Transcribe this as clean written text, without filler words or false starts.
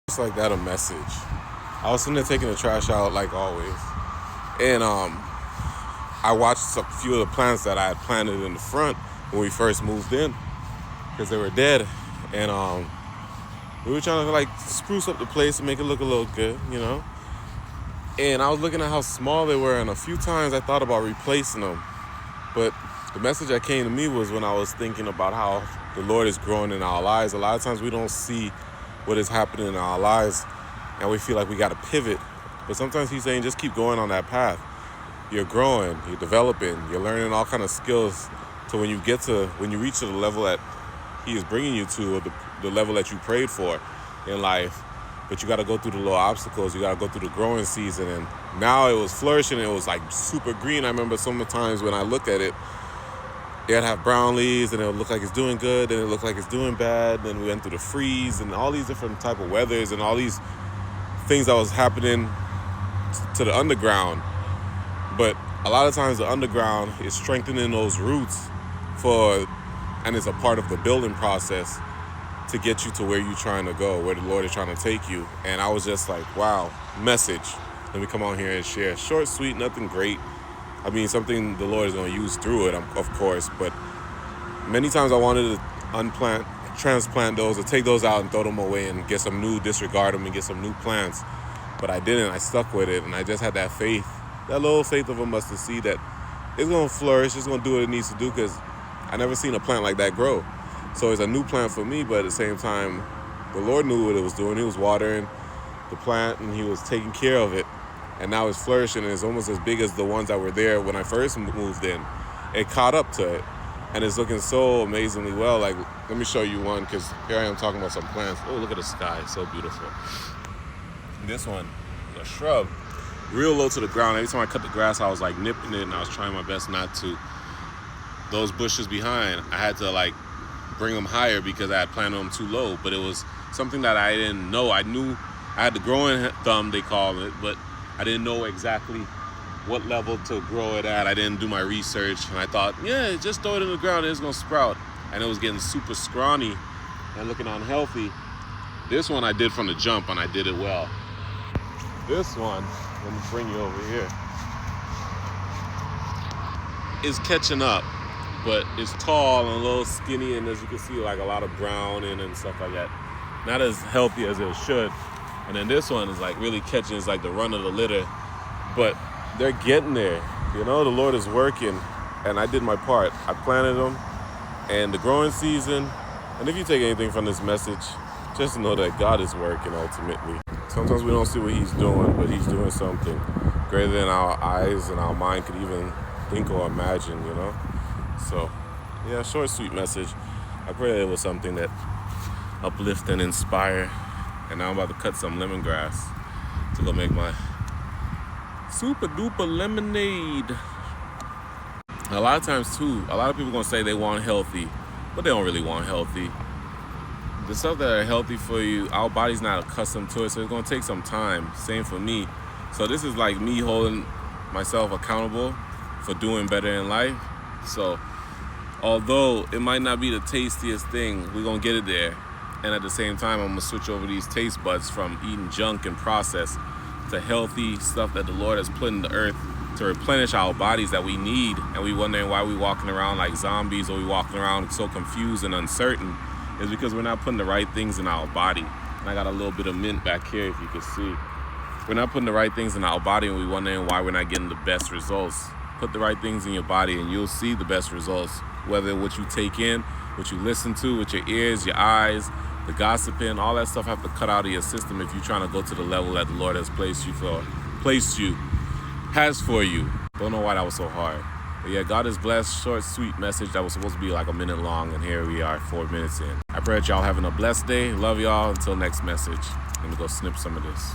It's like that a message. I was sitting there taking the trash out like always, and I watched a few of the plants that I had planted in the front when we first moved in because they were dead, and we were trying to like spruce up the place and make it look a little good, you know. And I was looking at how small they were, and a few times I thought about replacing them, but the message that came to me was when I was thinking about how the Lord is growing in our lives. A lot of times we don't see what is happening in our lives, and we feel like we got to pivot. But sometimes he's saying, just keep going on that path. You're growing, you're developing, you're learning all kind of skills to when you reach to the level that he is bringing you to, or the level that you prayed for in life. But you got to go through the little obstacles. You got to go through the growing season. And now it was flourishing. It was like super green. I remember some of the times when I looked at it, it'd have brown leaves, and it would look like it's doing good, and it looked like it's doing bad. Then we went through the freeze and all these different type of weathers and all these things that was happening to the underground. But a lot of times the underground is strengthening those roots and it's a part of the building process to get you to where you're trying to go, where the Lord is trying to take you. And I was just like, wow, message. Let me come on here and share. Short, sweet, nothing great. I mean, something the Lord is going to use through it, of course. But many times I wanted to transplant those, or take those out and throw them away and get some new, disregard them and get some new plants. But I didn't. I stuck with it, and I just had that faith, that little faith of a mustard seed that it's going to flourish, it's going to do what it needs to do, because I never seen a plant like that grow. So it's a new plant for me, but at the same time, the Lord knew what it was doing. He was watering the plant, and he was taking care of it. And now it's flourishing, and it's almost as big as the ones that were there when I first moved in. It caught up to it, and it's looking so amazingly well. Like, let me show you one, because here I am talking about some plants. Oh, look at the sky. It's so beautiful. This one is a shrub, real low to the ground. Every time I cut the grass, I was like nipping it, and I was trying my best not to. Those bushes behind, I had to like bring them higher because I had planted them too low. But it was something that I didn't know. I knew I had the growing thumb, they call it, but I didn't know exactly what level to grow it at. I didn't do my research, and I thought, yeah, just throw it in the ground and it's gonna sprout. And it was getting super scrawny and looking unhealthy. This one I did from the jump, and I did it well. This one, let me bring you over here, is catching up, but it's tall and a little skinny, and as you can see, like a lot of brown in and stuff like that. Not as healthy as it should. And then this one is like really catching. It's like the run of the litter, but they're getting there. You know, the Lord is working, and I did my part. I planted them, and the growing season. And if you take anything from this message, just know that God is working ultimately. Sometimes we don't see what he's doing, but he's doing something greater than our eyes and our mind could even think or imagine, you know? So, yeah, short, sweet message. I pray that it was something that uplift and inspire. And now I'm about to cut some lemongrass to go make my super duper lemonade. A lot of times too, a lot of people gonna say they want healthy, but they don't really want healthy. The stuff that are healthy for you, our body's not accustomed to it, so it's gonna take some time. Same for me. So this is like me holding myself accountable for doing better in life. So although it might not be the tastiest thing, we're gonna get it there. And at the same time, I'm gonna switch over these taste buds from eating junk and processed to healthy stuff that the Lord has put in the earth to replenish our bodies that we need. And we wondering why we walking around like zombies, or we walking around so confused and uncertain, is because we're not putting the right things in our body. And I got a little bit of mint back here, if you can see. We're not putting the right things in our body, and we're wondering why we're not getting the best results. Put the right things in your body, and you'll see the best results. Whether what you take in, what you listen to with your ears, your eyes, the gossiping, all that stuff have to cut out of your system if you're trying to go to the level that the Lord has has for you. Don't know why that was so hard. But yeah, God is blessed. Short, sweet message that was supposed to be like a minute long, and here we are 4 minutes in. I pray that y'all having a blessed day. Love y'all. Until next message. Let me go snip some of this.